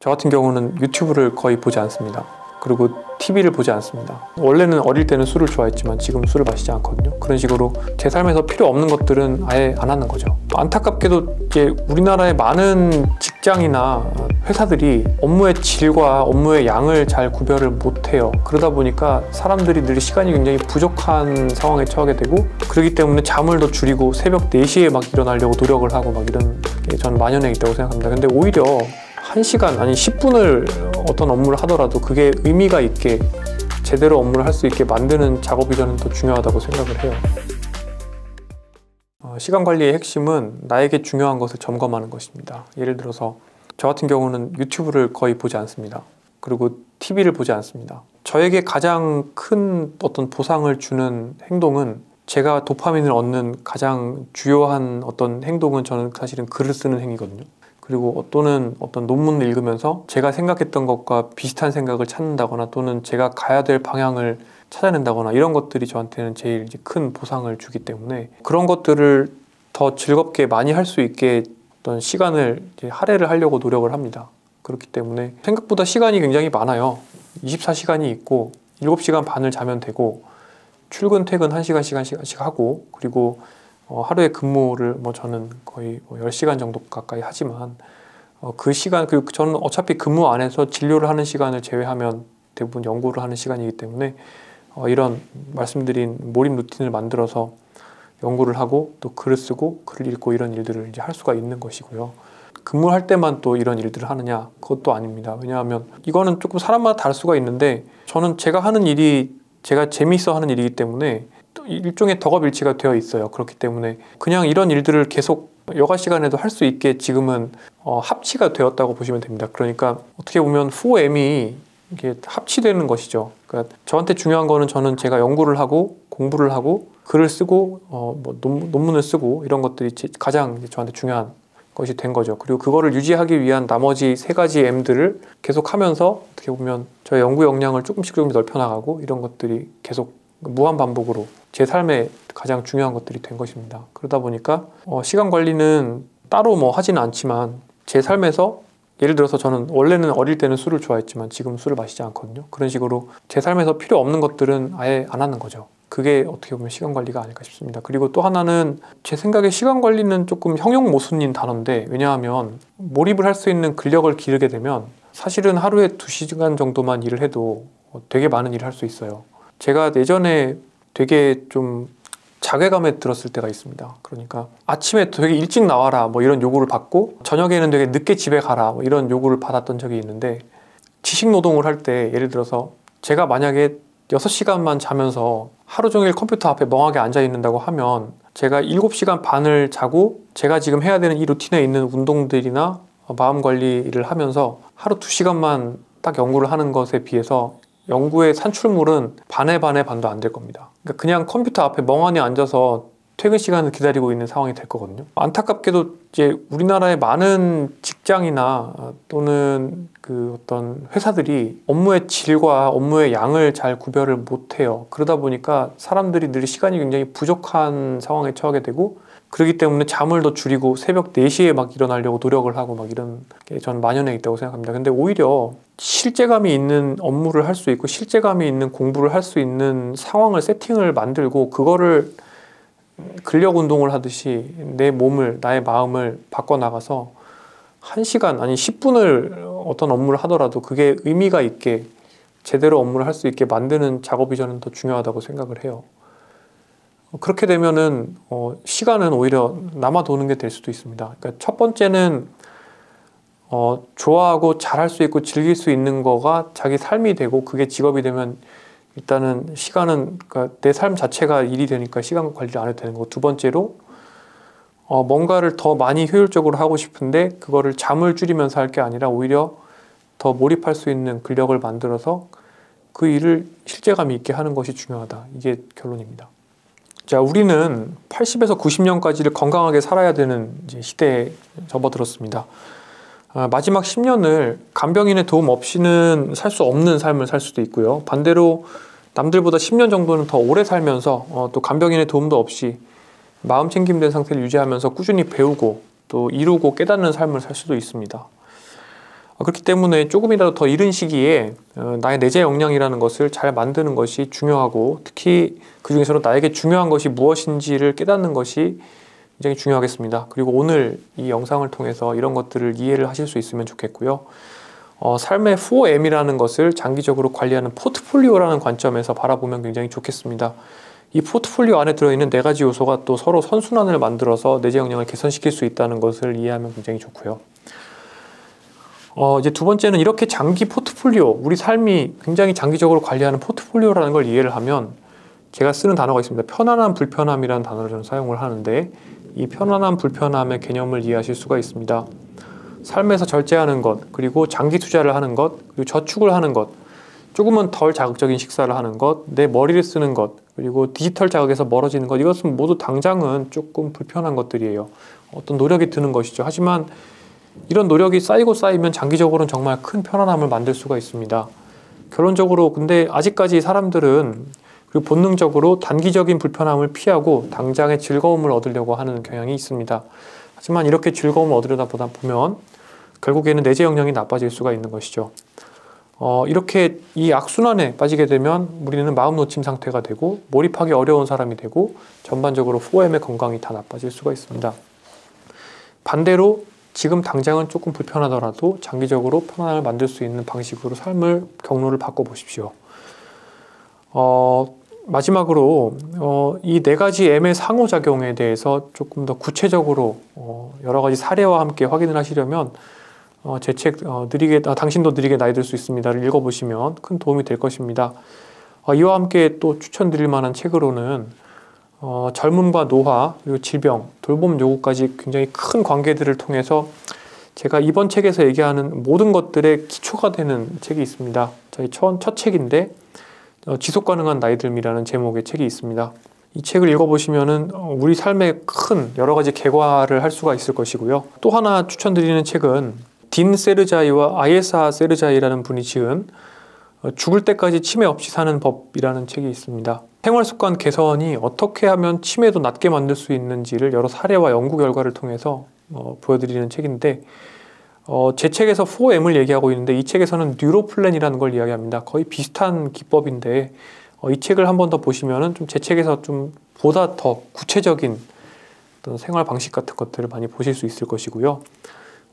저 같은 경우는 유튜브를 거의 보지 않습니다. 그리고 TV를 보지 않습니다. 원래는 어릴 때는 술을 좋아했지만 지금 술을 마시지 않거든요. 그런 식으로 제 삶에서 필요 없는 것들은 아예 안 하는 거죠. 안타깝게도 이제 우리나라의 많은 직장이나 회사들이 업무의 질과 업무의 양을 잘 구별을 못해요. 그러다 보니까 사람들이 늘 시간이 굉장히 부족한 상황에 처하게 되고, 그렇기 때문에 잠을 더 줄이고 새벽 4시에 막 일어나려고 노력을 하고 막 이런 게 저는 만연해 있다고 생각합니다. 근데 오히려 1시간 아니 10분을 어떤 업무를 하더라도 그게 의미가 있게 제대로 업무를 할 수 있게 만드는 작업이 저는 더 중요하다고 생각을 해요. 시간 관리의 핵심은 나에게 중요한 것을 점검하는 것입니다. 예를 들어서 저 같은 경우는 유튜브를 거의 보지 않습니다. 그리고 TV를 보지 않습니다. 저에게 가장 큰 어떤 보상을 주는 행동은, 제가 도파민을 얻는 가장 주요한 어떤 행동은 저는 사실은 글을 쓰는 행위거든요. 그리고 또는 어떤 논문을 읽으면서 제가 생각했던 것과 비슷한 생각을 찾는다거나 또는 제가 가야 될 방향을 찾아낸다거나 이런 것들이 저한테는 제일 이제 큰 보상을 주기 때문에 그런 것들을 더 즐겁게 많이 할 수 있게 어떤 시간을 이제 할애를 하려고 노력을 합니다. 그렇기 때문에 생각보다 시간이 굉장히 많아요. 24시간이 있고 7시간 반을 자면 되고 출근 퇴근 1시간씩 하고, 그리고 하루에 근무를 저는 거의 10시간 정도 가까이 하지만 그 시간, 저는 어차피 근무 안에서 진료를 하는 시간을 제외하면 대부분 연구를 하는 시간이기 때문에 이런 말씀드린 몰입 루틴을 만들어서 연구를 하고 또 글을 쓰고 글을 읽고 이런 일들을 이제 할 수가 있는 것이고요. 근무할 때만 또 이런 일들을 하느냐? 그것도 아닙니다. 왜냐하면 이거는 조금 사람마다 다를 수가 있는데, 저는 제가 하는 일이 제가 재미있어 하는 일이기 때문에 일종의 덕업일치가 되어 있어요. 그렇기 때문에 그냥 이런 일들을 계속 여가 시간에도 할 수 있게 지금은 합치가 되었다고 보시면 됩니다. 그러니까 어떻게 보면 4M이 이게 합치되는 것이죠. 그러니까 저한테 중요한 거는, 저는 제가 연구를 하고 공부를 하고 글을 쓰고 논문을 쓰고 이런 것들이 가장 저한테 중요한 것이 된 거죠. 그리고 그거를 유지하기 위한 나머지 3가지 M들을 계속 하면서 어떻게 보면 저의 연구 역량을 조금씩 넓혀나가고 이런 것들이 계속 무한 반복으로 제 삶에 가장 중요한 것들이 된 것입니다. 그러다 보니까 시간 관리는 따로 하지는 않지만 제 삶에서, 예를 들어서 저는 원래는 어릴 때는 술을 좋아했지만 지금 술을 마시지 않거든요. 그런 식으로 제 삶에서 필요 없는 것들은 아예 안 하는 거죠. 그게 어떻게 보면 시간 관리가 아닐까 싶습니다. 그리고 또 하나는, 제 생각에 시간 관리는 조금 형용모순인 단어인데, 왜냐하면 몰입을 할 수 있는 근력을 기르게 되면 사실은 하루에 2시간 정도만 일을 해도 되게 많은 일을 할 수 있어요. 제가 예전에 되게 좀 자괴감에 들었을 때가 있습니다. 그러니까 아침에 되게 일찍 나와라 이런 요구를 받고, 저녁에는 되게 늦게 집에 가라 이런 요구를 받았던 적이 있는데, 지식노동을 할 때 예를 들어서 제가 만약에 6시간만 자면서 하루 종일 컴퓨터 앞에 멍하게 앉아 있는다고 하면, 제가 7시간 반을 자고 제가 지금 해야 되는 이 루틴에 있는 운동들이나 마음 관리를 하면서 하루 2시간만 딱 연구를 하는 것에 비해서 연구의 산출물은 반의 반도 안 될 겁니다. 그러니까 그냥 컴퓨터 앞에 멍하니 앉아서 퇴근 시간을 기다리고 있는 상황이 될 거거든요. 안타깝게도 이제 우리나라의 많은 직장이나 또는 어떤 회사들이 업무의 질과 업무의 양을 잘 구별을 못해요. 그러다 보니까 사람들이 늘 시간이 굉장히 부족한 상황에 처하게 되고, 그렇기 때문에 잠을 더 줄이고 새벽 4시에 막 일어나려고 노력을 하고 막 이런 게 저는 만연해 있다고 생각합니다. 근데 오히려 실제감이 있는 업무를 할 수 있고 실제감이 있는 공부를 할 수 있는 상황을, 세팅을 만들고 그거를 근력 운동을 하듯이 내 몸을, 나의 마음을 바꿔나가서 1시간 아니 10분을 어떤 업무를 하더라도 그게 의미가 있게 제대로 업무를 할 수 있게 만드는 작업이 저는 더 중요하다고 생각을 해요. 그렇게 되면은 시간은 오히려 남아 도는 게 될 수도 있습니다. 그러니까 첫 번째는 좋아하고 잘할 수 있고 즐길 수 있는 거가 자기 삶이 되고 그게 직업이 되면 일단은 시간은, 그러니까 내 삶 자체가 일이 되니까 시간 관리를 안 해도 되는 거고, 두 번째로 뭔가를 더 많이 효율적으로 하고 싶은데 그거를 잠을 줄이면서 할 게 아니라 오히려 더 몰입할 수 있는 근력을 만들어서 그 일을 실제감 있게 하는 것이 중요하다. 이게 결론입니다. 자, 우리는 80에서 90년까지를 건강하게 살아야 되는 이제 시대에 접어들었습니다. 마지막 10년을 간병인의 도움 없이는 살 수 없는 삶을 살 수도 있고요. 반대로 남들보다 10년 정도는 더 오래 살면서 또 간병인의 도움도 없이 마음 챙김된 상태를 유지하면서 꾸준히 배우고 또 이루고 깨닫는 삶을 살 수도 있습니다. 그렇기 때문에 조금이라도 더 이른 시기에 나의 내재 역량이라는 것을 잘 만드는 것이 중요하고, 특히 그 중에서도 나에게 중요한 것이 무엇인지를 깨닫는 것이 굉장히 중요하겠습니다. 그리고 오늘 이 영상을 통해서 이런 것들을 이해를 하실 수 있으면 좋겠고요. 삶의 4M이라는 것을 장기적으로 관리하는 포트폴리오라는 관점에서 바라보면 굉장히 좋겠습니다. 이 포트폴리오 안에 들어있는 4가지 요소가 또 서로 선순환을 만들어서 내재 역량을 개선시킬 수 있다는 것을 이해하면 굉장히 좋고요. 이제 두 번째는 이렇게 장기 포트폴리오, 우리 삶이 굉장히 장기적으로 관리하는 포트폴리오라는 걸 이해를 하면, 제가 쓰는 단어가 있습니다. 편안함, 불편함이라는 단어를 저는 사용을 하는데, 이 편안함, 불편함의 개념을 이해하실 수가 있습니다. 삶에서 절제하는 것, 그리고 장기 투자를 하는 것, 그리고 저축을 하는 것, 조금은 덜 자극적인 식사를 하는 것, 내 머리를 쓰는 것, 그리고 디지털 자극에서 멀어지는 것, 이것은 모두 당장은 조금 불편한 것들이에요. 어떤 노력이 드는 것이죠. 하지만 이런 노력이 쌓이고 쌓이면 장기적으로는 정말 큰 편안함을 만들 수가 있습니다. 결론적으로 근데 아직까지 사람들은 그리고 본능적으로 단기적인 불편함을 피하고 당장의 즐거움을 얻으려고 하는 경향이 있습니다. 하지만 이렇게 즐거움을 얻으려다 보면 결국에는 내재 역량이 나빠질 수가 있는 것이죠. 이렇게 이 악순환에 빠지게 되면 우리는 마음 놓침 상태가 되고 몰입하기 어려운 사람이 되고 전반적으로 4M의 건강이 다 나빠질 수가 있습니다. 반대로 지금 당장은 조금 불편하더라도 장기적으로 편안함을 만들 수 있는 방식으로 삶을 경로를 바꿔보십시오. 마지막으로 이 4가지 M의 상호작용에 대해서 조금 더 구체적으로 여러 가지 사례와 함께 확인을 하시려면 제 책 당신도 느리게 나이 들 수 있습니다를 읽어보시면 큰 도움이 될 것입니다. 이와 함께 또 추천드릴 만한 책으로는 젊음과 노화, 그리고 질병, 돌봄 요구까지 굉장히 큰 관계들을 통해서 제가 이번 책에서 얘기하는 모든 것들의 기초가 되는 책이 있습니다. 저희 첫 책인데 지속 가능한 나이듦이라는 제목의 책이 있습니다. 이 책을 읽어보시면은 우리 삶에 큰 여러 가지 개과를 할 수가 있을 것이고요. 또 하나 추천드리는 책은 딘 세르자이와 아예사 세르자이라는 분이 지은 죽을 때까지 치매 없이 사는 법이라는 책이 있습니다. 생활습관 개선이 어떻게 하면 치매도 낫게 만들 수 있는지를 여러 사례와 연구 결과를 통해서 보여드리는 책인데, 제 책에서 4M을 얘기하고 있는데 이 책에서는 뉴로플랜이라는 걸 이야기합니다. 거의 비슷한 기법인데 이 책을 한 번 더 보시면은 좀 제 책에서 좀 보다 더 구체적인 어떤 생활 방식 같은 것들을 많이 보실 수 있을 것이고요.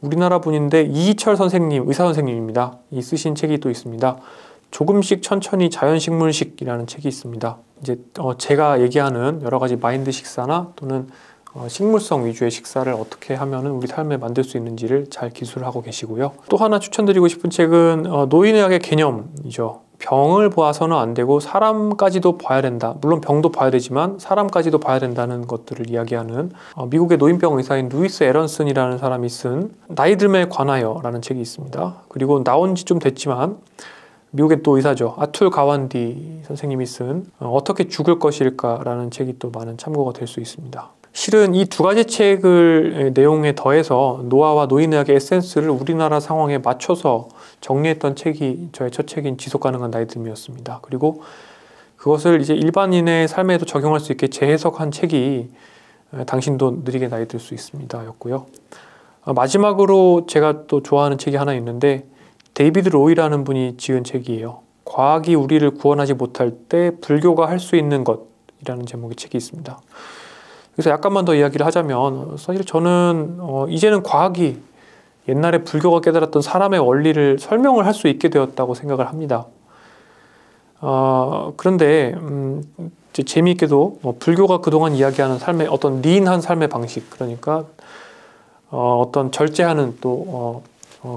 우리나라 분인데 이희철 선생님, 의사 선생님입니다. 이 쓰신 책이 또 있습니다. 조금씩 천천히 자연식물식이라는 책이 있습니다. 이제 제가 얘기하는 여러 가지 마인드 식사나 또는 식물성 위주의 식사를 어떻게 하면은 우리 삶에 만들 수 있는지를 잘 기술하고 계시고요. 또 하나 추천드리고 싶은 책은 노인의학의 개념이죠. 병을 보아서는 안 되고 사람까지도 봐야 된다. 물론 병도 봐야 되지만 사람까지도 봐야 된다는 것들을 이야기하는 미국의 노인병 의사인 루이스 에런슨이라는 사람이 쓴 나이 듦에 관하여 라는 책이 있습니다. 그리고 나온 지 좀 됐지만 미국의 또 의사죠. 아툴 가완디 선생님이 쓴 어떻게 죽을 것일까 라는 책이 또 많은 참고가 될 수 있습니다. 실은 이 2가지 책을 내용에 더해서 노화와 노인의학의 에센스를 우리나라 상황에 맞춰서 정리했던 책이 저의 첫 책인 지속 가능한 나이듦이었습니다. 그리고 그것을 이제 일반인의 삶에도 적용할 수 있게 재해석한 책이 당신도 느리게 나이 들 수 있습니다 였고요. 마지막으로 제가 또 좋아하는 책이 하나 있는데 데이비드 로이라는 분이 지은 책이에요. 과학이 우리를 구원하지 못할 때 불교가 할 수 있는 것이라는 제목의 책이 있습니다. 그래서 약간만 더 이야기를 하자면 사실 저는 이제는 과학이 옛날에 불교가 깨달았던 사람의 원리를 설명을 할 수 있게 되었다고 생각을 합니다. 그런데 이제 재미있게도 불교가 그동안 이야기하는 삶의 어떤 리인한 삶의 방식, 그러니까 어떤 절제하는 또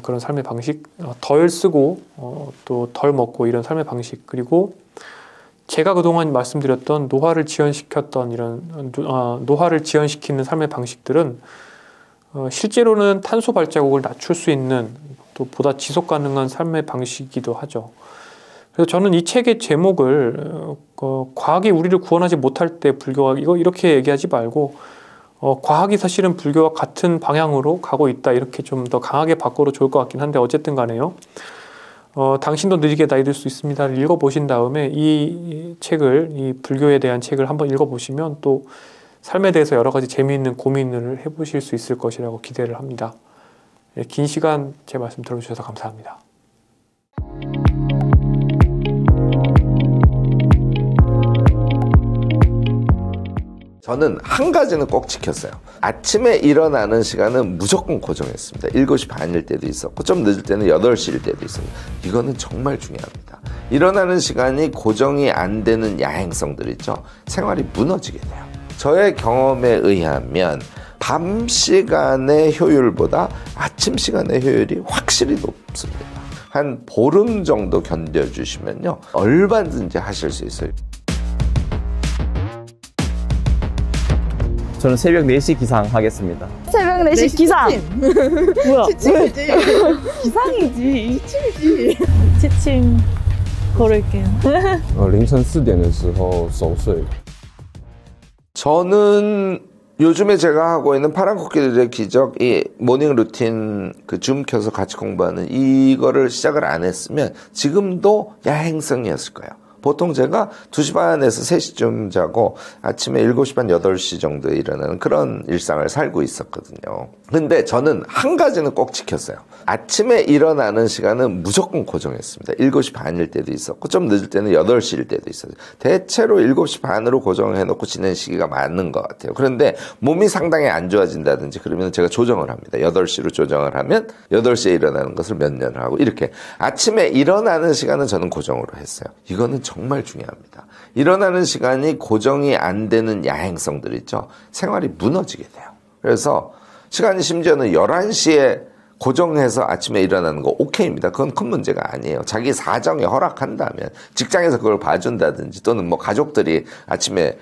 그런 삶의 방식, 덜 쓰고 또 덜 먹고 이런 삶의 방식, 그리고 제가 그동안 말씀드렸던 노화를 지연시켰던 이런 노화를 지연시키는 삶의 방식들은 실제로는 탄소 발자국을 낮출 수 있는 또 보다 지속 가능한 삶의 방식이기도 하죠. 그래서 저는 이 책의 제목을 과학이 우리를 구원하지 못할 때 불교가 이렇게 얘기하지 말고 과학이 사실은 불교와 같은 방향으로 가고 있다, 이렇게 좀 더 강하게 바꿔도 좋을 것 같긴 한데 어쨌든 간에요. 당신도 느리게 나이 들 수 있습니다를 읽어보신 다음에 이 책을, 이 불교에 대한 책을 한번 읽어보시면 또 삶에 대해서 여러 가지 재미있는 고민을 해보실 수 있을 것이라고 기대를 합니다. 긴 시간 제 말씀 들어주셔서 감사합니다. 저는 한 가지는 꼭 지켰어요. 아침에 일어나는 시간은 무조건 고정했습니다. 7시 반일 때도 있었고 좀 늦을 때는 8시일 때도 있습니다. 이거는 정말 중요합니다. 일어나는 시간이 고정이 안 되는 야행성들 있죠. 생활이 무너지게 돼요. 저의 경험에 의하면 밤 시간의 효율보다 아침 시간의 효율이 확실히 높습니다. 한 보름 정도 견뎌주시면요, 얼마든지 하실 수 있어요. 저는 새벽 4시 기상 하겠습니다. 새벽 4시 기상! 뭐야? 지침이지. 기상이지. 지침이지. 지침 걸을게요. 凌晨4点的时候熟睡。 저는 요즘에 제가 하고 있는 파란 코끼리의 기적, 이 모닝 루틴 그 줌 켜서 같이 공부하는 이거를 시작을 안 했으면 지금도 야행성이었을 거예요. 보통 제가 2시 반에서 3시쯤 자고 아침에 7시 반, 8시 정도에 일어나는 그런 일상을 살고 있었거든요. 근데 저는 한 가지는 꼭 지켰어요. 아침에 일어나는 시간은 무조건 고정했습니다. 7시 반일 때도 있었고 좀 늦을 때는 8시일 때도 있었어요. 대체로 7시 반으로 고정해놓고 지낸 시기가 맞는 것 같아요. 그런데 몸이 상당히 안 좋아진다든지 그러면 제가 조정을 합니다. 8시로 조정을 하면 8시에 일어나는 것을 몇 년을 하고 이렇게 아침에 일어나는 시간은 저는 고정으로 했어요. 이거는 정말 중요합니다. 일어나는 시간이 고정이 안 되는 야행성들 있죠. 생활이 무너지게 돼요. 그래서 시간이 심지어는 11시에 고정해서 아침에 일어나는 거 오케이입니다. 그건 큰 문제가 아니에요. 자기 사정이 허락한다면 직장에서 그걸 봐준다든지 또는 뭐 가족들이 아침에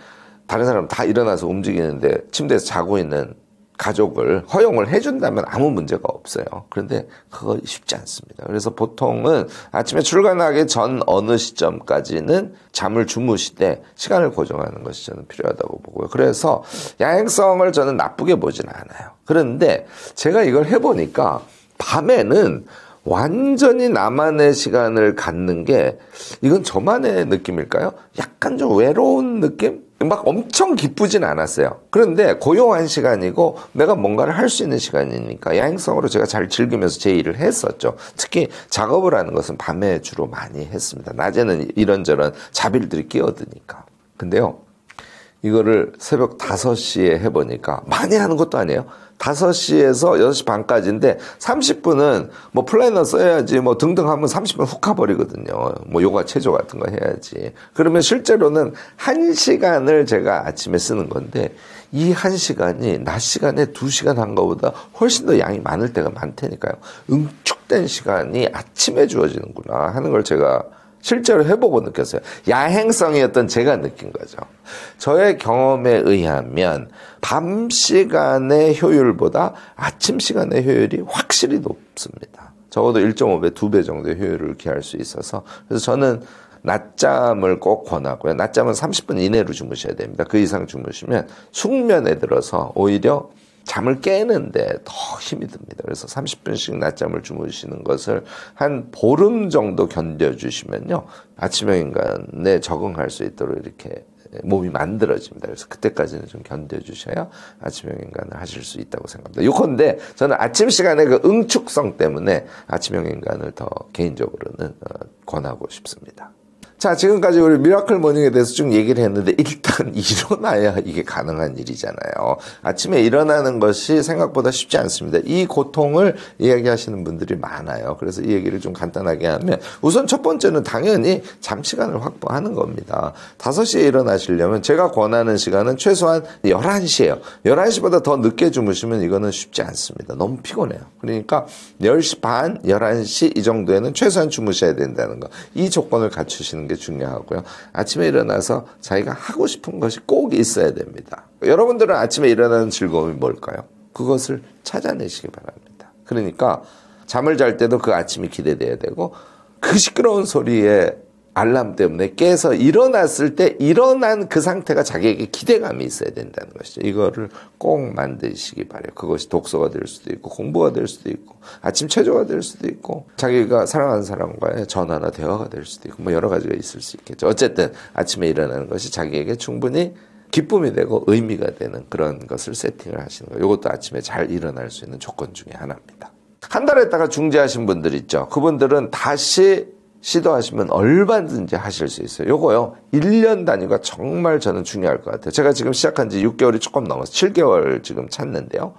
다른 사람 다 일어나서 움직이는데 침대에서 자고 있는 가족을 허용을 해준다면 아무 문제가 없어요. 그런데 그거 쉽지 않습니다. 그래서 보통은 아침에 출근하기 전 어느 시점까지는 잠을 주무시되 시간을 고정하는 것이 저는 필요하다고 보고요. 그래서 야행성을 저는 나쁘게 보지는 않아요. 그런데 제가 이걸 해보니까 밤에는 완전히 나만의 시간을 갖는 게 이건 저만의 느낌일까요? 약간 좀 외로운 느낌? 막 엄청 기쁘진 않았어요. 그런데 고요한 시간이고 내가 뭔가를 할 수 있는 시간이니까 야행성으로 제가 잘 즐기면서 제 일을 했었죠. 특히 작업을 하는 것은 밤에 주로 많이 했습니다. 낮에는 이런저런 잡일들이 끼어드니까. 근데요, 이거를 새벽 5시에 해보니까 많이 하는 것도 아니에요. 5시에서 6시 반까지인데 30분은 뭐 플래너 써야지 뭐 등등 하면 30분 훅 가버리거든요. 뭐 요가 체조 같은 거 해야지. 그러면 실제로는 1시간을 제가 아침에 쓰는 건데 이 1시간이 낮 시간에 2시간 한 것보다 훨씬 더 양이 많을 때가 많다니까요. 응축된 시간이 아침에 주어지는구나 하는 걸 제가 실제로 해보고 느꼈어요. 야행성이었던 제가 느낀 거죠. 저의 경험에 의하면 밤 시간의 효율보다 아침 시간의 효율이 확실히 높습니다. 적어도 1.5배, 2배 정도의 효율을 기할 수 있어서 그래서 저는 낮잠을 꼭 권하고요. 낮잠은 30분 이내로 주무셔야 됩니다. 그 이상 주무시면 숙면에 들어서 오히려 잠을 깨는데 더 힘이 듭니다. 그래서 30분씩 낮잠을 주무시는 것을 한 보름 정도 견뎌주시면요. 아침형 인간에 적응할 수 있도록 이렇게 몸이 만들어집니다. 그래서 그때까지는 좀 견뎌주셔야 아침형 인간을 하실 수 있다고 생각합니다. 요컨대 저는 아침 시간의 그 응축성 때문에 아침형 인간을 더 개인적으로는 권하고 싶습니다. 자, 지금까지 우리 미라클 모닝에 대해서 쭉 얘기를 했는데 일단 일어나야 이게 가능한 일이잖아요. 아침에 일어나는 것이 생각보다 쉽지 않습니다. 이 고통을 이야기하시는 분들이 많아요. 그래서 이 얘기를 좀 간단하게 하면 우선 첫 번째는 당연히 잠 시간을 확보하는 겁니다. 5시에 일어나시려면 제가 권하는 시간은 최소한 11시예요. 11시보다 더 늦게 주무시면 이거는 쉽지 않습니다. 너무 피곤해요. 그러니까 10시 반, 11시 이 정도에는 최소한 주무셔야 된다는 거. 이 조건을 갖추시는 게 중요하고요. 아침에 일어나서 자기가 하고 싶은 것이 꼭 있어야 됩니다. 여러분들은 아침에 일어나는 즐거움이 뭘까요? 그것을 찾아내시기 바랍니다. 그러니까 잠을 잘 때도 그 아침이 기대돼야 되고 그 시끄러운 소리에 알람 때문에 깨서 일어났을 때 일어난 그 상태가 자기에게 기대감이 있어야 된다는 것이죠. 이거를 꼭 만드시기 바래요. 그것이 독서가 될 수도 있고 공부가 될 수도 있고 아침 체조가 될 수도 있고 자기가 사랑하는 사람과의 전화나 대화가 될 수도 있고 뭐 여러 가지가 있을 수 있겠죠. 어쨌든 아침에 일어나는 것이 자기에게 충분히 기쁨이 되고 의미가 되는 그런 것을 세팅을 하시는 거예요. 이것도 아침에 잘 일어날 수 있는 조건 중에 하나입니다. 한 달 했다가 중지하신 분들 있죠. 그분들은 다시 시도하시면 얼마든지 하실 수 있어요. 요거요, 1년 단위가 정말 저는 중요할 것 같아요. 제가 지금 시작한 지 6개월이 조금 넘어서 7개월 지금 찼는데요.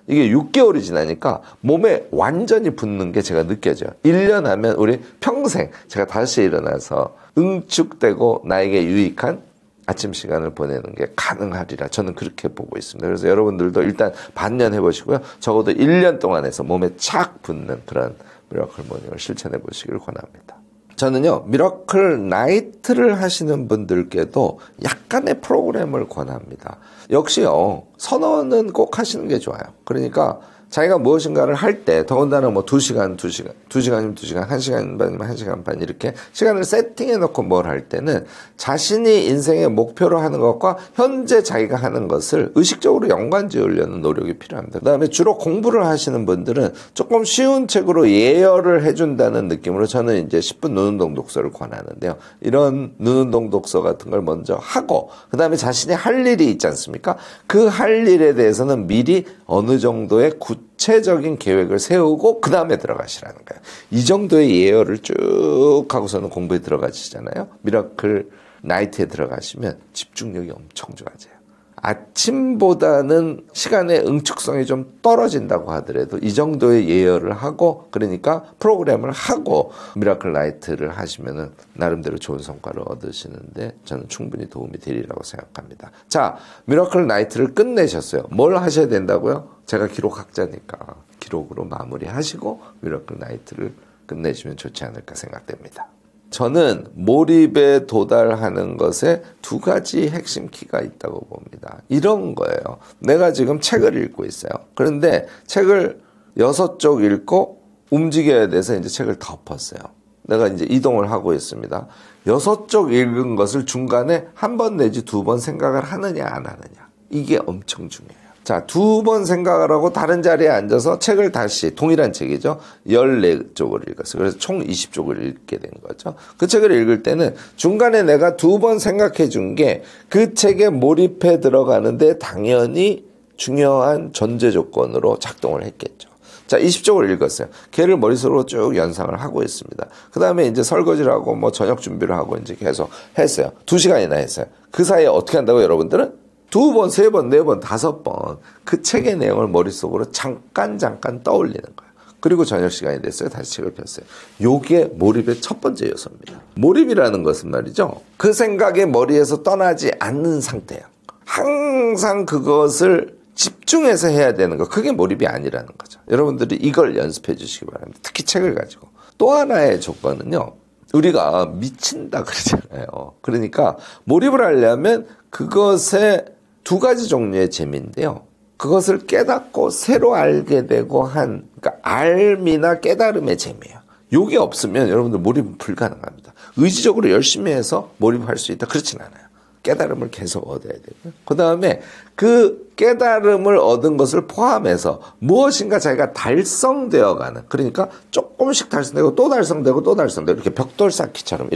이게 6개월이 지나니까 몸에 완전히 붙는 게 제가 느껴져요. 1년 하면 우리 평생 제가 다시 일어나서 응축되고 나에게 유익한 아침 시간을 보내는 게 가능하리라 저는 그렇게 보고 있습니다. 그래서 여러분들도 일단 반년 해보시고요. 적어도 1년 동안 해서 몸에 착 붙는 그런 미라클 모닝을 실천해 보시길 권합니다. 저는요, 미라클 나이트를 하시는 분들께도 약간의 프로그램을 권합니다. 역시요, 선언은 꼭 하시는 게 좋아요. 그러니까 자기가 무엇인가를 할 때, 더군다나 뭐 2시간이면 2시간, 1시간 반이면 1시간 반 이렇게 시간을 세팅해 놓고 뭘 할 때는 자신이 인생의 목표로 하는 것과 현재 자기가 하는 것을 의식적으로 연관 지으려는 노력이 필요합니다. 그 다음에 주로 공부를 하시는 분들은 조금 쉬운 책으로 예열을 해준다는 느낌으로 저는 이제 10분 눈운동 독서를 권하는데요. 이런 눈운동 독서 같은 걸 먼저 하고, 그 다음에 자신이 할 일이 있지 않습니까? 그 할 일에 대해서는 미리 어느 정도의 구체적인 계획을 세우고 그 다음에 들어가시라는 거예요. 이 정도의 예열을 쭉 하고서는 공부에 들어가시잖아요. 미라클 나이트에 들어가시면 집중력이 엄청 좋아져요. 아침보다는 시간의 응축성이 좀 떨어진다고 하더라도 이 정도의 예열을 하고, 그러니까 프로그램을 하고 미라클 나이트를 하시면은 나름대로 좋은 성과를 얻으시는데 저는 충분히 도움이 되리라고 생각합니다. 자, 미라클 나이트를 끝내셨어요. 뭘 하셔야 된다고요? 제가 기록학자니까 기록으로 마무리하시고 미라클 나이트를 끝내시면 좋지 않을까 생각됩니다. 저는 몰입에 도달하는 것에 2가지 핵심 키가 있다고 봅니다. 이런 거예요. 내가 지금 책을 읽고 있어요. 그런데 책을 6쪽 읽고 움직여야 돼서 이제 책을 덮었어요. 내가 이제 이동을 하고 있습니다. 6쪽 읽은 것을 중간에 1번 내지 2번 생각을 하느냐 안 하느냐. 이게 엄청 중요해요. 자, 2번 생각을 하고 다른 자리에 앉아서 책을 다시, 동일한 책이죠, 14쪽을 읽었어요. 그래서 총 20쪽을 읽게 된 거죠. 그 책을 읽을 때는 중간에 내가 2번 생각해 준 게 그 책에 몰입해 들어가는데 당연히 중요한 전제 조건으로 작동을 했겠죠. 자, 20쪽을 읽었어요. 걔를 머릿속으로 쭉 연상을 하고 있습니다. 그 다음에 이제 설거지를 하고 뭐 저녁 준비를 하고 이제 계속 했어요. 2시간이나 했어요. 그 사이에 어떻게 한다고 여러분들은? 2번, 3번, 4번, 5번 그 책의 내용을 머릿속으로 잠깐 떠올리는 거예요. 그리고 저녁 시간이 됐어요. 다시 책을 폈어요. 요게 몰입의 첫 번째 요소입니다. 몰입이라는 것은 말이죠, 그 생각이 머리에서 떠나지 않는 상태예요. 항상 그것을 집중해서 해야 되는 거, 그게 몰입이 아니라는 거죠. 여러분들이 이걸 연습해 주시기 바랍니다. 특히 책을 가지고. 또 하나의 조건은요, 우리가 미친다 그러잖아요. 그러니까 몰입을 하려면 그것에 2가지 종류의 재미인데요. 그것을 깨닫고 새로 알게 되고 한, 그러니까 알미나 깨달음의 재미예요. 요게 없으면 여러분들 몰입은 불가능합니다. 의지적으로 열심히 해서 몰입할 수 있다, 그렇진 않아요. 깨달음을 계속 얻어야 되고요. 그 다음에 그 깨달음을 얻은 것을 포함해서 무엇인가 자기가 달성되어가는, 그러니까 조금씩 달성되고 또 달성되고 또 달성되고 이렇게 벽돌 쌓기처럼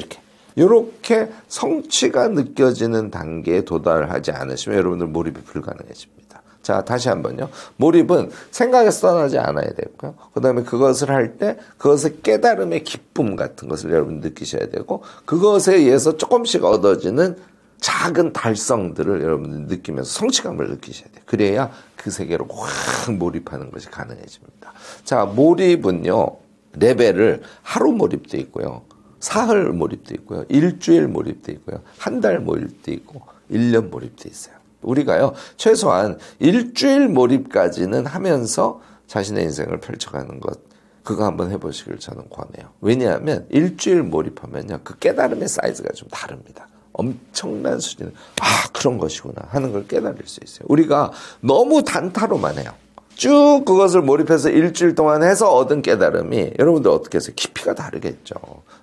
이렇게 성취가 느껴지는 단계에 도달하지 않으시면 여러분들 몰입이 불가능해집니다. 자, 다시 한번요. 몰입은 생각에서 떠나지 않아야 되고요. 그 다음에 그것을 할 때 그것의 깨달음의 기쁨 같은 것을 여러분 느끼셔야 되고, 그것에 의해서 조금씩 얻어지는 작은 달성들을 여러분들 느끼면서 성취감을 느끼셔야 돼요. 그래야 그 세계로 확 몰입하는 것이 가능해집니다. 자, 몰입은요, 레벨을 하루 몰입도 있고요, 사흘 몰입도 있고요, 일주일 몰입도 있고요, 한 달 몰입도 있고, 1년 몰입도 있어요. 우리가요, 최소한 일주일 몰입까지는 하면서 자신의 인생을 펼쳐가는 것, 그거 한번 해보시길 저는 권해요. 왜냐하면 일주일 몰입하면요, 그 깨달음의 사이즈가 좀 다릅니다. 엄청난 수준의 그런 것이구나 하는 걸 깨달을 수 있어요. 우리가 너무 단타로만 해요. 쭉 그것을 몰입해서 일주일 동안 해서 얻은 깨달음이 여러분들 어떻게 해서 깊이가 다르겠죠.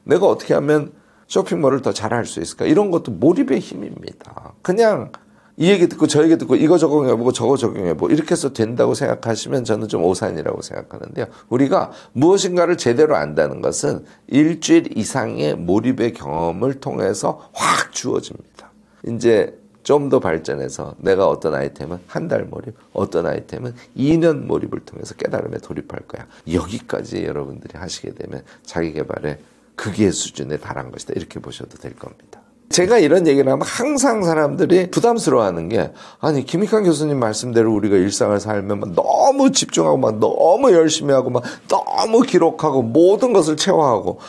내가 어떻게 하면 쇼핑몰을 더 잘할 수 있을까? 이런 것도 몰입의 힘입니다. 그냥 이 얘기 듣고 저 얘기 듣고 이거 적용해보고 저거 적용해보고 이렇게 해서 된다고 생각하시면 저는 좀 오산이라고 생각하는데요. 우리가 무엇인가를 제대로 안다는 것은 일주일 이상의 몰입의 경험을 통해서 확 주어집니다. 이제 좀 더 발전해서 내가 어떤 아이템은 한 달 몰입, 어떤 아이템은 2년 몰입을 통해서 깨달음에 돌입할 거야. 여기까지 여러분들이 하시게 되면 자기 개발의 극의 수준에 달한 것이다. 이렇게 보셔도 될 겁니다. 제가 이런 얘기를 하면 항상 사람들이 부담스러워하는 게 아니 김익환 교수님 말씀대로 우리가 일상을 살면 막 너무 집중하고 막 너무 열심히 하고 막 너무 기록하고 모든 것을 체화하고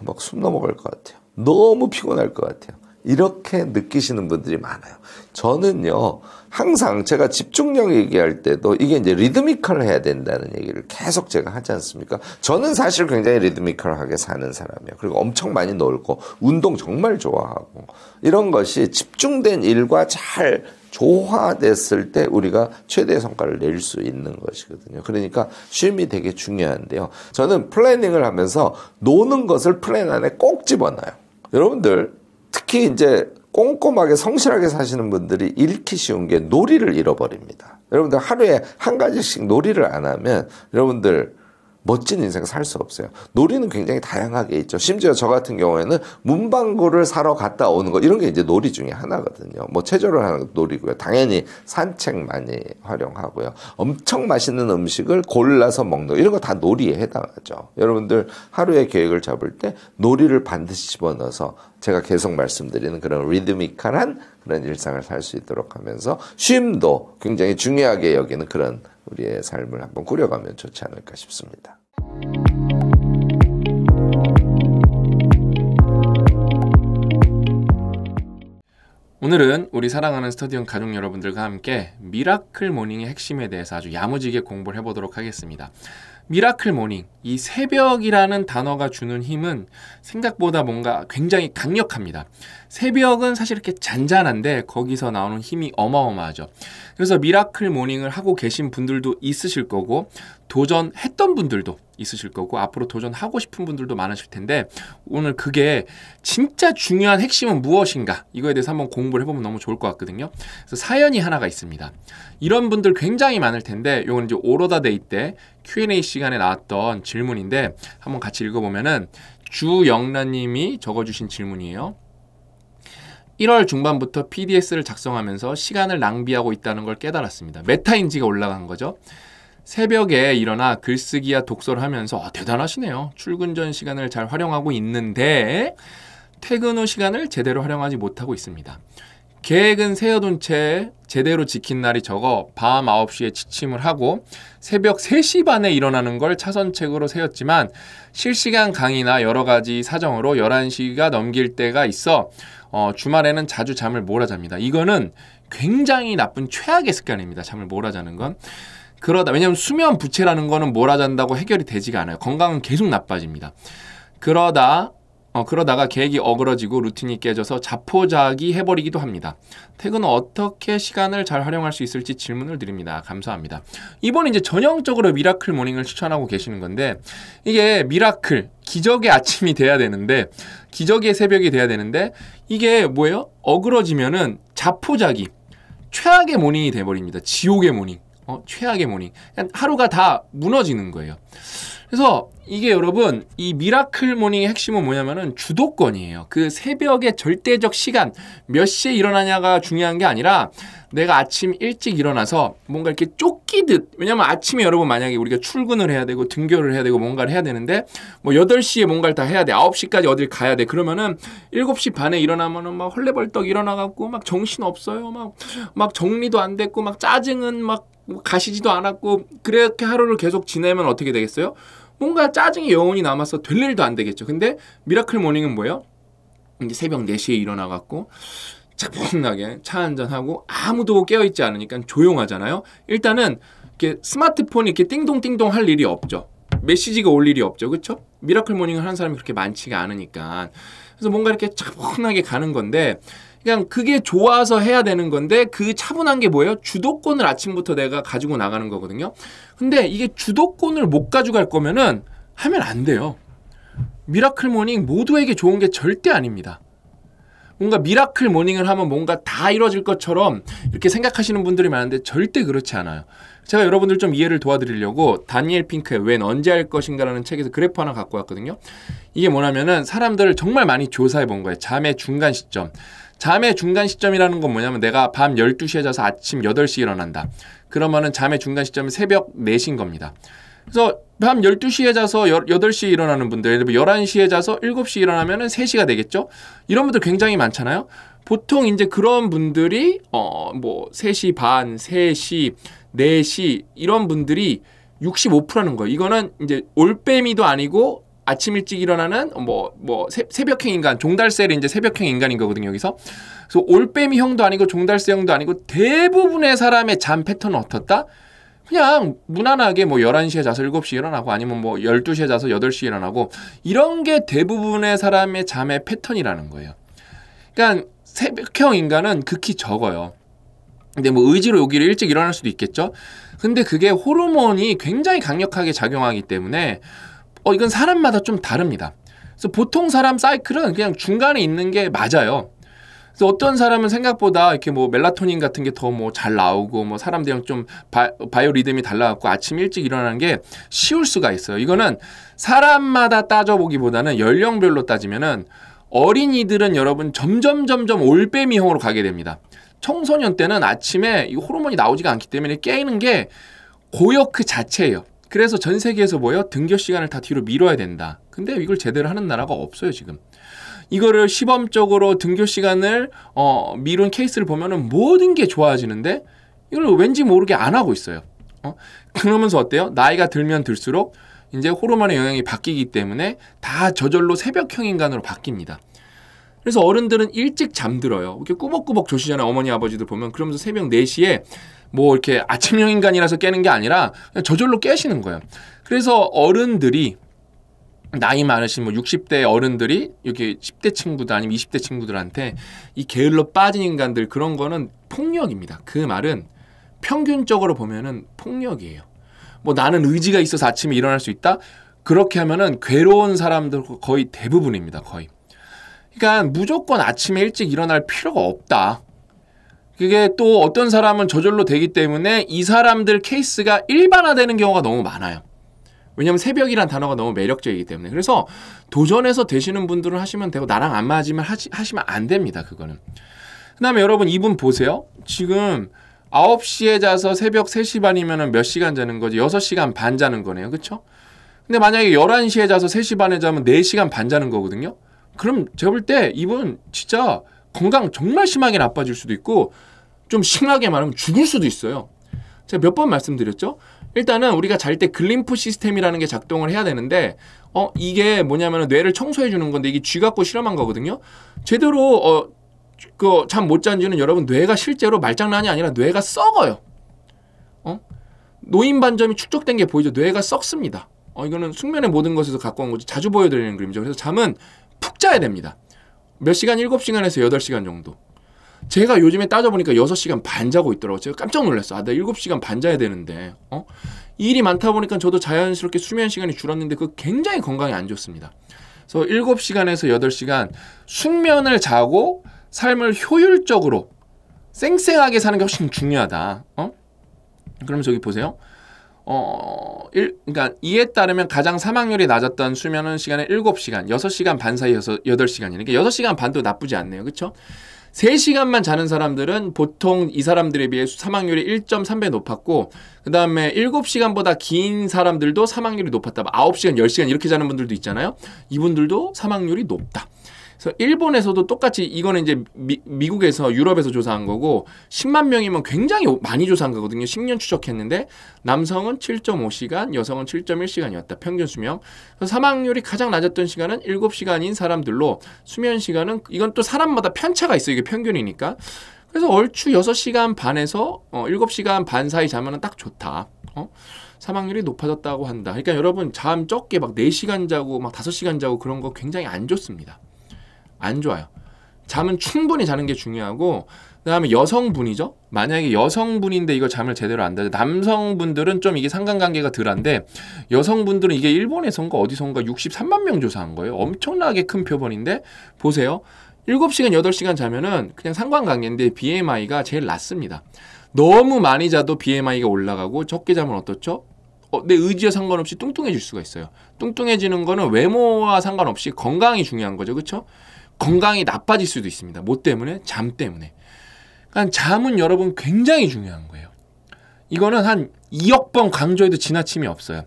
막 숨 넘어갈 것 같아요. 너무 피곤할 것 같아요. 이렇게 느끼시는 분들이 많아요. 저는요, 항상 제가 집중력 얘기할 때도 이게 이제 리드미컬 해야 된다는 얘기를 계속 제가 하지 않습니까? 저는 사실 굉장히 리드미컬하게 사는 사람이에요. 그리고 엄청 많이 놀고, 운동 정말 좋아하고, 이런 것이 집중된 일과 잘 조화됐을 때 우리가 최대의 성과를 낼 수 있는 것이거든요. 그러니까 쉼이 되게 중요한데요. 저는 플래닝을 하면서 노는 것을 플랜 안에 꼭 집어넣어요. 여러분들, 특히 이제 꼼꼼하게 성실하게 사시는 분들이 잃기 쉬운 게 놀이를 잃어버립니다. 여러분들 하루에 한 가지씩 놀이를 안 하면 여러분들 멋진 인생 살 수 없어요. 놀이는 굉장히 다양하게 있죠. 심지어 저 같은 경우에는 문방구를 사러 갔다 오는 거 이런 게 이제 놀이 중에 하나거든요. 뭐 체조를 하는 것도 놀이고요. 당연히 산책 많이 활용하고요. 엄청 맛있는 음식을 골라서 먹는 거 이런 거 다 놀이에 해당하죠. 여러분들 하루에 계획을 잡을 때 놀이를 반드시 집어넣어서 제가 계속 말씀드리는 그런 리드미컬한 그런 일상을 살 수 있도록 하면서 쉼도 굉장히 중요하게 여기는 그런 우리의 삶을 한번 꾸려가면 좋지 않을까 싶습니다. 오늘은 우리 사랑하는 스터디온 가족 여러분들과 함께 미라클 모닝의 핵심에 대해서 아주 야무지게 공부를 해보도록 하겠습니다. 미라클 모닝, 이 새벽이라는 단어가 주는 힘은 생각보다 뭔가 굉장히 강력합니다. 새벽은 사실 이렇게 잔잔한데 거기서 나오는 힘이 어마어마하죠. 그래서 미라클 모닝을 하고 계신 분들도 있으실 거고 도전했던 분들도 있으실 거고 앞으로 도전하고 싶은 분들도 많으실 텐데 오늘 그게 진짜 중요한 핵심은 무엇인가 이거에 대해서 한번 공부를 해보면 너무 좋을 것 같거든요. 그래서 사연이 하나가 있습니다. 이런 분들 굉장히 많을 텐데 이건 이제 오로다 데이 때 Q&A 시간에 나왔던 질문인데 한번 같이 읽어보면은 주영란님이 적어주신 질문이에요. 1월 중반부터 PDS를 작성하면서 시간을 낭비하고 있다는 걸 깨달았습니다. 메타인지가 올라간 거죠. 새벽에 일어나 글쓰기와 독서를 하면서 대단하시네요. 출근 전 시간을 잘 활용하고 있는데 퇴근 후 시간을 제대로 활용하지 못하고 있습니다. 계획은 세워둔 채 제대로 지킨 날이 적어 밤 9시에 지침을 하고 새벽 3시 반에 일어나는 걸 차선책으로 세웠지만 실시간 강의나 여러 가지 사정으로 11시가 넘길 때가 있어 주말에는 자주 잠을 몰아잡니다. 이거는 굉장히 나쁜 최악의 습관입니다. 잠을 몰아자는 건. 왜냐하면 수면 부채라는 거는 몰아잔다고 해결이 되지가 않아요. 건강은 계속 나빠집니다. 그러다가 계획이 어그러지고 루틴이 깨져서 자포자기 해버리기도 합니다. 퇴근 후 어떻게 시간을 잘 활용할 수 있을지 질문을 드립니다. 감사합니다. 이번에 이제 전형적으로 미라클 모닝을 추천하고 계시는 건데 이게 미라클, 기적의 아침이 돼야 되는데 기적의 새벽이 돼야 되는데 이게 뭐예요? 어그러지면은 자포자기, 최악의 모닝이 돼버립니다. 지옥의 모닝. 최악의 모닝. 하루가 다 무너지는 거예요. 그래서 이게 여러분 이 미라클 모닝의 핵심은 뭐냐면은 주도권이에요. 그 새벽의 절대적 시간 몇 시에 일어나냐가 중요한 게 아니라 내가 아침 일찍 일어나서 뭔가 이렇게 쫓기듯 왜냐면 아침에 여러분 만약에 우리가 출근을 해야 되고 등교를 해야 되고 뭔가를 해야 되는데 뭐 8시에 뭔가를 다 해야 돼. 9시까지 어딜 가야 돼. 그러면은 7시 반에 일어나면은 막 헐레벌떡 일어나갖고 막 정신 없어요. 막 정리도 안 됐고 막 짜증은 막 가시지도 않았고 그렇게 하루를 계속 지내면 어떻게 되겠어요? 뭔가 짜증이 영원히 남아서 될 일도 안 되겠죠. 근데 미라클 모닝은 뭐예요? 이제 새벽 4시에 일어나갖고 차분하게 차 한잔하고 아무도 깨어있지 않으니까 조용하잖아요. 일단은 이렇게 스마트폰이 이렇게 띵동띵동 할 일이 없죠. 메시지가 올 일이 없죠. 그렇죠? 미라클 모닝을 하는 사람이 그렇게 많지가 않으니까. 그래서 뭔가 이렇게 차분하게 가는 건데 그냥 그게 좋아서 해야 되는 건데 그 차분한 게 뭐예요? 주도권을 아침부터 내가 가지고 나가는 거거든요. 근데 이게 주도권을 못 가져갈 거면은 하면 안 돼요. 미라클 모닝 모두에게 좋은 게 절대 아닙니다. 뭔가 미라클 모닝을 하면 뭔가 다 이루어질 것처럼 이렇게 생각하시는 분들이 많은데 절대 그렇지 않아요. 제가 여러분들 좀 이해를 도와드리려고 다니엘 핑크의 웬 언제 할 것인가라는 책에서 그래프 하나 갖고 왔거든요. 이게 뭐냐면은 사람들을 정말 많이 조사해 본 거예요. 잠의 중간 시점. 잠의 중간 시점이라는 건 뭐냐면 내가 밤 12시에 자서 아침 8시에 일어난다. 그러면은 잠의 중간 시점은 새벽 4시인 겁니다. 그래서 밤 12시에 자서 8시에 일어나는 분들, 예를 들면 11시에 자서 7시에 일어나면은 3시가 되겠죠? 이런 분들 굉장히 많잖아요. 보통 이제 그런 분들이 뭐 3시 반, 3시, 4시 이런 분들이 65%라는 거예요. 이거는 이제 올빼미도 아니고 아침 일찍 일어나는 새벽형 인간, 종달새를 이제 새벽형 인간인 거거든요, 여기서. 그래서 올빼미형도 아니고 종달새형도 아니고 대부분의 사람의 잠 패턴은 어떻다? 그냥 무난하게 뭐 11시에 자서 7시에 일어나고 아니면 뭐 12시에 자서 8시에 일어나고 이런 게 대부분의 사람의 잠의 패턴이라는 거예요. 그러니까 새벽형 인간은 극히 적어요. 근데 뭐 의지로 여기를 일찍 일어날 수도 있겠죠. 근데 그게 호르몬이 굉장히 강력하게 작용하기 때문에 이건 사람마다 좀 다릅니다. 그래서 보통 사람 사이클은 그냥 중간에 있는 게 맞아요. 그래서 어떤 사람은 생각보다 이렇게 뭐 멜라토닌 같은 게 더 뭐 잘 나오고 뭐 사람들이랑 좀 바이오 리듬이 달라갖고 아침 일찍 일어나는 게 쉬울 수가 있어요. 이거는 사람마다 따져보기보다는 연령별로 따지면은 어린이들은 여러분 점점 올빼미형으로 가게 됩니다. 청소년 때는 아침에 이 호르몬이 나오지가 않기 때문에 깨이는 게 고역 그 자체예요. 그래서 전 세계에서 뭐예요? 등교 시간을 다 뒤로 미뤄야 된다. 근데 이걸 제대로 하는 나라가 없어요, 지금. 이거를 시범적으로 등교 시간을 미룬 케이스를 보면은 모든 게 좋아지는데 이걸 왠지 모르게 안 하고 있어요. 그러면서 어때요? 나이가 들면 들수록 이제 호르몬의 영향이 바뀌기 때문에 다 저절로 새벽형 인간으로 바뀝니다. 그래서 어른들은 일찍 잠들어요. 이렇게 꾸벅꾸벅 조시잖아요. 어머니 아버지들 보면. 그러면서 새벽 4시에 뭐 이렇게 아침형 인간이라서 깨는 게 아니라 그냥 저절로 깨시는 거예요. 그래서 어른들이 나이 많으신 뭐 60대 어른들이 이렇게 10대 친구들 아니면 20대 친구들한테 이 게을러 빠진 인간들 그런 거는 폭력입니다. 그 말은 평균적으로 보면은 폭력이에요. 뭐 나는 의지가 있어서 아침에 일어날 수 있다? 그렇게 하면은 괴로운 사람들 거의 대부분입니다. 거의. 그러니까 무조건 아침에 일찍 일어날 필요가 없다. 그게 또 어떤 사람은 저절로 되기 때문에 이 사람들 케이스가 일반화되는 경우가 너무 많아요. 왜냐하면 새벽이란 단어가 너무 매력적이기 때문에. 그래서 도전해서 되시는 분들은 하시면 되고 나랑 안 맞으면 하시면 안 됩니다. 그거는. 그 다음에 여러분 이분 보세요. 지금 9시에 자서 새벽 3시 반이면 몇 시간 자는 거지? 6시간 반 자는 거네요. 그렇죠? 근데 만약에 11시에 자서 3시 반에 자면 4시간 반 자는 거거든요. 그럼 제가 볼 때 이분 진짜 건강 정말 심하게 나빠질 수도 있고 좀 심하게 말하면 죽을 수도 있어요. 제가 몇 번 말씀드렸죠? 일단은 우리가 잘 때 글림프 시스템이라는 게 작동을 해야 되는데 이게 뭐냐면 뇌를 청소해 주는 건데 이게 쥐 갖고 실험한 거거든요. 제대로 잠 못 잔지는 여러분 뇌가 실제로 말장난이 아니라 뇌가 썩어요. 노인 반점이 축적된 게 보이죠? 뇌가 썩습니다. 이거는 숙면의 모든 것에서 갖고 온 거죠. 자주 보여드리는 그림이죠. 그래서 잠은 푹 자야 됩니다. 몇 시간? 7시간에서 8시간 정도. 제가 요즘에 따져보니까 6시간 반 자고 있더라고요. 제가 깜짝 놀랐어요. 나 7시간 반 자야 되는데 일이 많다 보니까 저도 자연스럽게 수면 시간이 줄었는데 그거 굉장히 건강에 안 좋습니다. 그래서 7시간에서 8시간 숙면을 자고 삶을 효율적으로 쌩쌩하게 사는 게 훨씬 중요하다. 그러면서 여기 보세요. 그러니까 이에 따르면 가장 사망률이 낮았던 수면은 시간은 7시간, 6시간 반 사이여서 8시간이니까 그러니까 6시간 반도 나쁘지 않네요. 그렇죠? 3시간만 자는 사람들은 보통 이 사람들에 비해 사망률이 1.3배 높았고 그 다음에 7시간보다 긴 사람들도 사망률이 높았다. 9시간, 10시간 이렇게 자는 분들도 있잖아요. 이분들도 사망률이 높다. 그래서 일본에서도 똑같이 이거는 이제 미국에서 유럽에서 조사한 거고 10만 명이면 굉장히 많이 조사한 거거든요. 10년 추적했는데 남성은 7.5시간, 여성은 7.1시간이었다. 평균 수명. 그래서 사망률이 가장 낮았던 시간은 7시간인 사람들로 수면 시간은 이건 또 사람마다 편차가 있어요. 이게 평균이니까. 그래서 얼추 6시간 반에서 7시간 반 사이 자면은 딱 좋다. 사망률이 높아졌다고 한다. 그러니까 여러분 잠 적게 막 4시간 자고 막 5시간 자고 그런 거 굉장히 안 좋습니다. 안 좋아요. 잠은 충분히 자는 게 중요하고 그다음에 여성분이죠. 만약에 여성분인데 이거 잠을 제대로 안 자요. 남성분들은 좀 이게 상관관계가 덜한데 여성분들은 이게 일본에선가 어디선가 63만 명 조사한 거예요. 엄청나게 큰 표본인데 보세요. 7시간, 8시간 자면은 그냥 상관관계인데 BMI가 제일 낮습니다. 너무 많이 자도 BMI가 올라가고 적게 자면 어떻죠? 내 의지와 상관없이 뚱뚱해질 수가 있어요. 뚱뚱해지는 거는 외모와 상관없이 건강이 중요한 거죠. 그렇죠? 건강이 나빠질 수도 있습니다. 뭐 때문에? 잠 때문에. 그러니까 잠은 여러분 굉장히 중요한 거예요. 이거는 한 2억 번 강조해도 지나침이 없어요.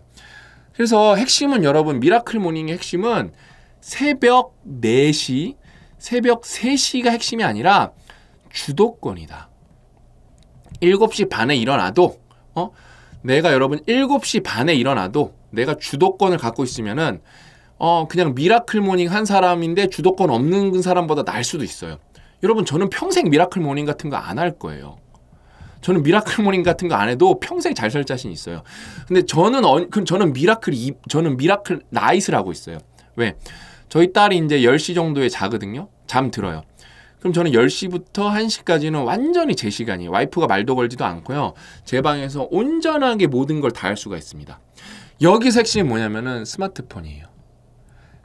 그래서 핵심은 여러분 미라클 모닝의 핵심은 새벽 4시, 새벽 3시가 핵심이 아니라 주도권이다. 7시 반에 일어나도 내가 여러분 7시 반에 일어나도 내가 주도권을 갖고 있으면은 그냥 미라클 모닝 한 사람인데 주도권 없는 사람보다 나을 수도 있어요. 여러분 저는 평생 미라클 모닝 같은 거 안 할 거예요. 저는 미라클 모닝 같은 거 안 해도 평생 잘 살 자신 있어요. 근데 저는 미라클 나잇을 하고 있어요. 왜? 저희 딸이 이제 10시 정도에 자거든요. 잠 들어요. 그럼 저는 10시부터 1시까지는 완전히 제 시간이에요. 와이프가 말도 걸지도 않고요. 제 방에서 온전하게 모든 걸 다 할 수가 있습니다. 여기서 핵심이 뭐냐면은 스마트폰이에요.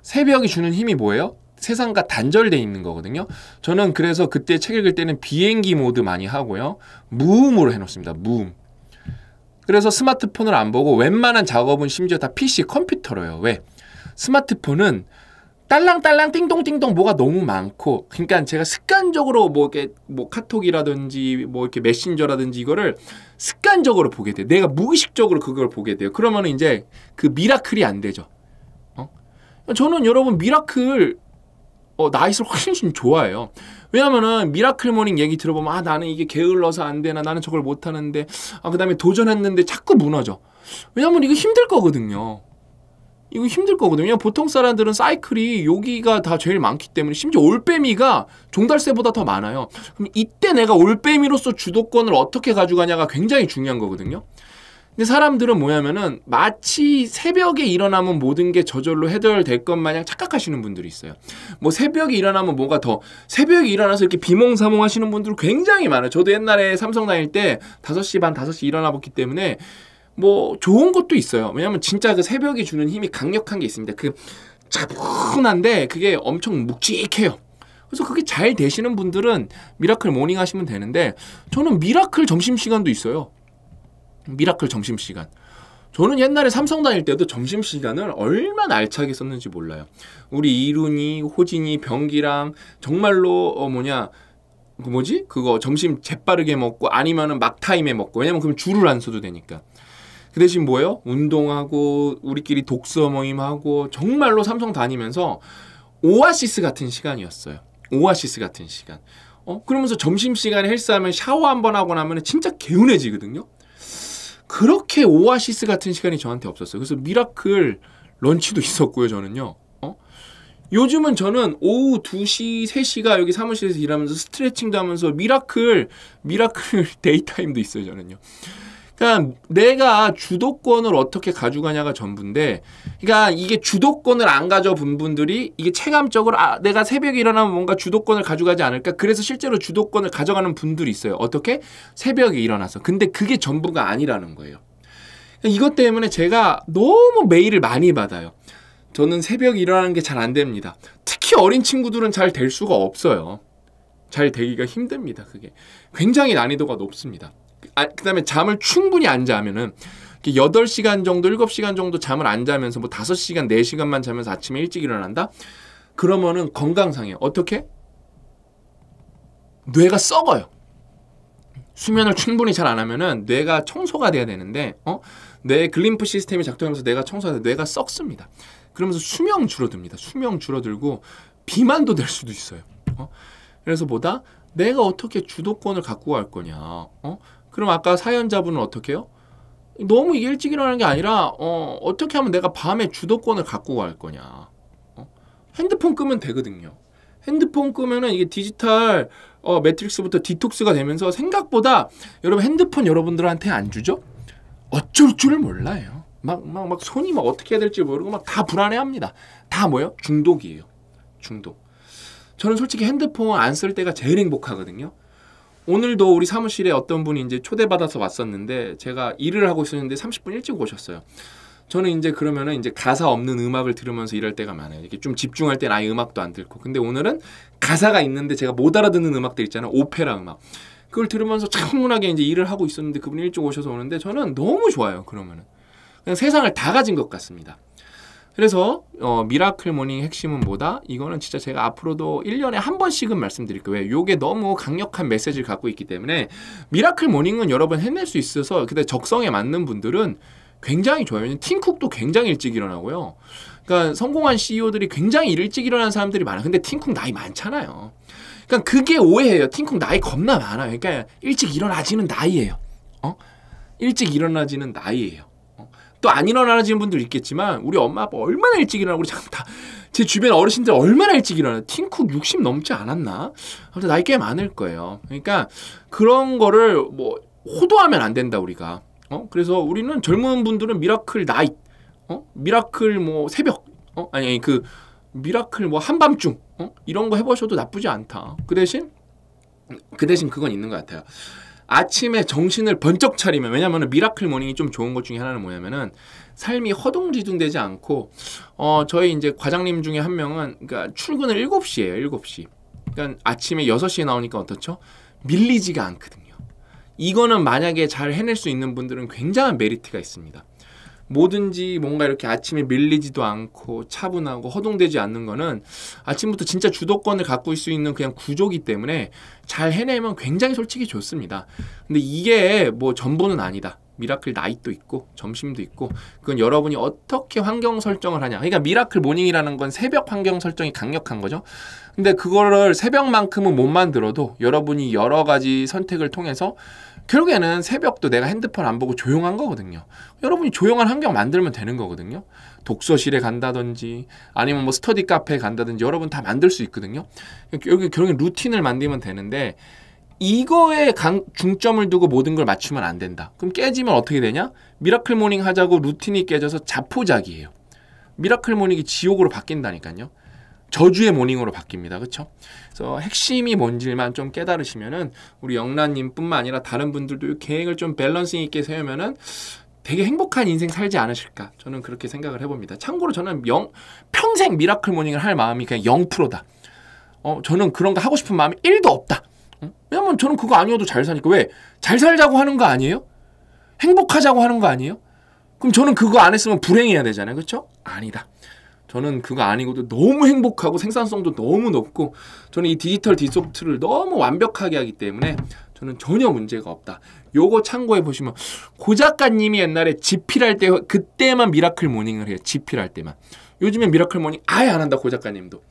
새벽이 주는 힘이 뭐예요? 세상과 단절돼 있는 거거든요. 저는 그래서 그때 책 읽을 때는 비행기 모드 많이 하고요. 무음으로 해놓습니다. 무음. 그래서 스마트폰을 안 보고 웬만한 작업은 심지어 다 PC 컴퓨터로요. 왜? 스마트폰은 딸랑딸랑 띵동띵동 뭐가 너무 많고, 그러니까 제가 습관적으로 뭐 카톡이라든지 뭐 이렇게 메신저라든지 이거를 습관적으로 보게 돼요. 내가 무의식적으로 그걸 보게 돼요. 그러면 이제 그 미라클이 안 되죠. 저는 여러분 미라클 나잇을 훨씬 좋아해요. 왜냐면은 미라클 모닝 얘기 들어보면 나는 이게 게을러서 안 되나, 나는 저걸 못 하는데, 그 다음에 도전했는데 자꾸 무너져. 왜냐면 이거 힘들 거거든요. 이거 힘들 거거든요. 보통 사람들은 사이클이 여기가 다 제일 많기 때문에, 심지어 올빼미가 종달새보다 더 많아요. 그럼 이때 내가 올빼미로서 주도권을 어떻게 가져가냐가 굉장히 중요한 거거든요. 근데 사람들은 뭐냐면은 마치 새벽에 일어나면 모든 게 저절로 해결될 것 마냥 착각하시는 분들이 있어요. 뭐 새벽에 일어나면 뭐가 더, 새벽에 일어나서 이렇게 비몽사몽 하시는 분들 굉장히 많아요. 저도 옛날에 삼성 다닐 때 5시 반, 5시 일어나 봤기 때문에 뭐 좋은 것도 있어요. 왜냐면 진짜 그 새벽이 주는 힘이 강력한 게 있습니다. 그 차분한데 그게 엄청 묵직해요. 그래서 그게 잘 되시는 분들은 미라클 모닝 하시면 되는데, 저는 미라클 점심시간도 있어요. 미라클 점심시간. 저는 옛날에 삼성 다닐 때도 점심시간을 얼마나 알차게 썼는지 몰라요. 우리 이룬이, 호진이, 병기랑 정말로 그거 점심 재빠르게 먹고 아니면은 막타임에 먹고, 왜냐면 그러면 줄을 안 서도 되니까. 그 대신 뭐예요? 운동하고 우리끼리 독서 모임하고 정말로 삼성 다니면서 오아시스 같은 시간이었어요. 오아시스 같은 시간. 그러면서 점심시간에 헬스하면 샤워 한번 하고 나면 진짜 개운해지거든요. 그렇게 오아시스 같은 시간이 저한테 없었어요. 그래서 미라클 런치도 있었고요, 저는요. 요즘은 저는 오후 2시, 3시가 여기 사무실에서 일하면서 스트레칭도 하면서 미라클 데이타임도 있어요, 저는요. 그러니까 내가 주도권을 어떻게 가져가냐가 전부인데, 그러니까 이게 주도권을 안 가져본 분들이 이게 체감적으로 내가 새벽에 일어나면 뭔가 주도권을 가져가지 않을까? 그래서 실제로 주도권을 가져가는 분들이 있어요. 어떻게? 새벽에 일어나서. 근데 그게 전부가 아니라는 거예요. 그러니까 이것 때문에 제가 너무 메일을 많이 받아요. 저는 새벽에 일어나는 게 잘 안 됩니다. 특히 어린 친구들은 잘 될 수가 없어요. 잘 되기가 힘듭니다. 그게 굉장히 난이도가 높습니다. 그 다음에 잠을 충분히 안 자면은 8시간 정도, 7시간 정도 잠을 안 자면서 뭐 5시간, 4시간만 자면서 아침에 일찍 일어난다? 그러면은 건강상해요. 어떻게? 뇌가 썩어요. 수면을 충분히 잘 안 하면은 뇌가 청소가 돼야 되는데, 뇌 글림프 시스템이 작동하면서 뇌가 청소가 돼, 뇌가 썩습니다. 그러면서 수명 줄어듭니다. 수명 줄어들고 비만도 될 수도 있어요. 그래서 보다 내가 어떻게 주도권을 갖고 갈 거냐. 그럼 아까 사연자분은 어떻게 해요? 너무 일찍 일어나는 게 아니라 어떻게 하면 내가 밤에 주도권을 갖고 갈 거냐. 핸드폰 끄면 되거든요. 핸드폰 끄면은 이게 디지털 매트릭스부터 디톡스가 되면서 생각보다 여러분 핸드폰 여러분들한테 안 주죠? 어쩔 줄을 몰라요. 막 손이 막 어떻게 해야 될지 모르고 막 다 불안해합니다. 다 뭐예요? 중독이에요. 중독. 저는 솔직히 핸드폰 안 쓸 때가 제일 행복하거든요. 오늘도 우리 사무실에 어떤 분이 이제 초대받아서 왔었는데, 제가 일을 하고 있었는데 30분 일찍 오셨어요. 저는 이제 그러면은 이제 가사 없는 음악을 들으면서 일할 때가 많아요. 이렇게 좀 집중할 땐 아예 음악도 안 듣고. 근데 오늘은 가사가 있는데 제가 못 알아듣는 음악들 있잖아요. 오페라 음악. 그걸 들으면서 차분하게 이제 일을 하고 있었는데 그분이 일찍 오셔서 오는데 저는 너무 좋아요. 그러면은 그냥 세상을 다 가진 것 같습니다. 그래서 미라클 모닝 핵심은 뭐다? 이거는 진짜 제가 앞으로도 1년에 한 번씩은 말씀드릴 거예요. 왜? 요게 너무 강력한 메시지를 갖고 있기 때문에 미라클 모닝은 여러분 해낼 수 있어서 근데 적성에 맞는 분들은 굉장히 좋아요. 팀쿡도 굉장히 일찍 일어나고요. 그러니까 성공한 CEO들이 굉장히 일찍 일어나는 사람들이 많아요. 근데 팀쿡 나이 많잖아요. 그러니까 그게 오해예요. 팀쿡 나이 겁나 많아요. 그러니까 일찍 일어나지는 나이예요. 일찍 일어나지는 나이예요. 또 안 일어나지는 분들 있겠지만 우리 엄마 아빠 얼마나 일찍 일어나고 우리 참 다 제 주변 어르신들 얼마나 일찍 일어나요. 팀쿡 60 넘지 않았나? 아무튼 나이 꽤 많을 거예요. 그러니까 그런 거를 뭐 호도하면 안 된다 우리가. 그래서 우리는 젊은 분들은 미라클 나잇, 미라클 뭐 새벽, 아니 그 미라클 뭐 한밤중, 이런 거 해보셔도 나쁘지 않다. 그 대신 그건 있는 것 같아요. 아침에 정신을 번쩍 차리면, 왜냐면은 미라클 모닝이 좀 좋은 것 중에 하나는 뭐냐면은 삶이 허둥지둥되지 않고, 저희 이제 과장님 중에 한 명은 그러니까 출근을 7시예요, 7시. 그러니까 아침에 6시에 나오니까 어떻죠? 밀리지가 않거든요. 이거는 만약에 잘 해낼 수 있는 분들은 굉장한 메리트가 있습니다. 뭐든지 뭔가 이렇게 아침에 밀리지도 않고 차분하고 허둥대지 않는 거는 아침부터 진짜 주도권을 갖고 있을 수 있는 그냥 구조기 때문에 잘 해내면 굉장히 솔직히 좋습니다. 근데 이게 뭐 전부는 아니다. 미라클 나잇도 있고 점심도 있고 그건 여러분이 어떻게 환경 설정을 하냐. 그러니까 미라클 모닝이라는 건 새벽 환경 설정이 강력한 거죠. 근데 그거를 새벽만큼은 못 만들어도 여러분이 여러 가지 선택을 통해서 결국에는 새벽도 내가 핸드폰 안 보고 조용한 거거든요. 여러분이 조용한 환경 만들면 되는 거거든요. 독서실에 간다든지 아니면 뭐 스터디 카페에 간다든지 여러분 다 만들 수 있거든요. 여기 결국엔 루틴을 만들면 되는데 이거에 중점을 두고 모든 걸 맞추면 안 된다. 그럼 깨지면 어떻게 되냐? 미라클 모닝 하자고 루틴이 깨져서 자포자기예요. 미라클 모닝이 지옥으로 바뀐다니까요. 저주의 모닝으로 바뀝니다. 그렇죠? 그래서 핵심이 뭔지만 좀 깨달으시면은 우리 영란님뿐만 아니라 다른 분들도 이 계획을 좀 밸런스 있게 세우면은 되게 행복한 인생 살지 않으실까? 저는 그렇게 생각을 해봅니다. 참고로 저는 평생 미라클 모닝을 할 마음이 그냥 0%다. 저는 그런 거 하고 싶은 마음이 1도 없다. 왜냐면 저는 그거 아니어도 잘 사니까. 왜? 잘 살자고 하는 거 아니에요? 행복하자고 하는 거 아니에요? 그럼 저는 그거 안 했으면 불행해야 되잖아요. 그렇죠? 아니다. 저는 그거 아니고도 너무 행복하고 생산성도 너무 높고 저는 이 디지털 디톡스를 너무 완벽하게 하기 때문에 저는 전혀 문제가 없다. 요거 참고해 보시면 고 작가님이 옛날에 집필할 때 그때만 미라클 모닝을 해요. 집필할 때만. 요즘엔 미라클 모닝 아예 안 한다. 고 작가님도.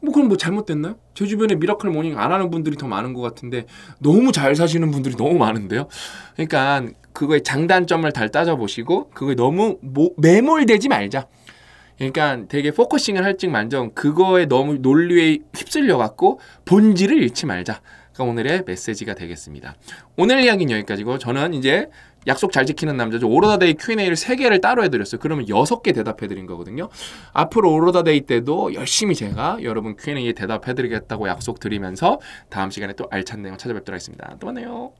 뭐 그럼 뭐 잘못됐나요? 제 주변에 미라클 모닝 안 하는 분들이 더 많은 것 같은데 너무 잘 사시는 분들이 너무 많은데요. 그러니까 그거의 장단점을 잘 따져보시고 그거에 너무 매몰되지 말자. 그러니까 되게 포커싱을 할지 만정 그거에 너무 논리에 휩쓸려 갖고 본질을 잃지 말자. 가 오늘의 메시지가 되겠습니다. 오늘 이야기는 여기까지고 저는 이제 약속 잘 지키는 남자죠. 오로다데이 Q&A를 3개를 따로 해드렸어요. 그러면 6개 대답해드린 거거든요. 앞으로 오로다데이 때도 열심히 제가 여러분 Q&A에 대답해드리겠다고 약속드리면서 다음 시간에 또 알찬 내용 찾아뵙도록 하겠습니다. 또 만나요.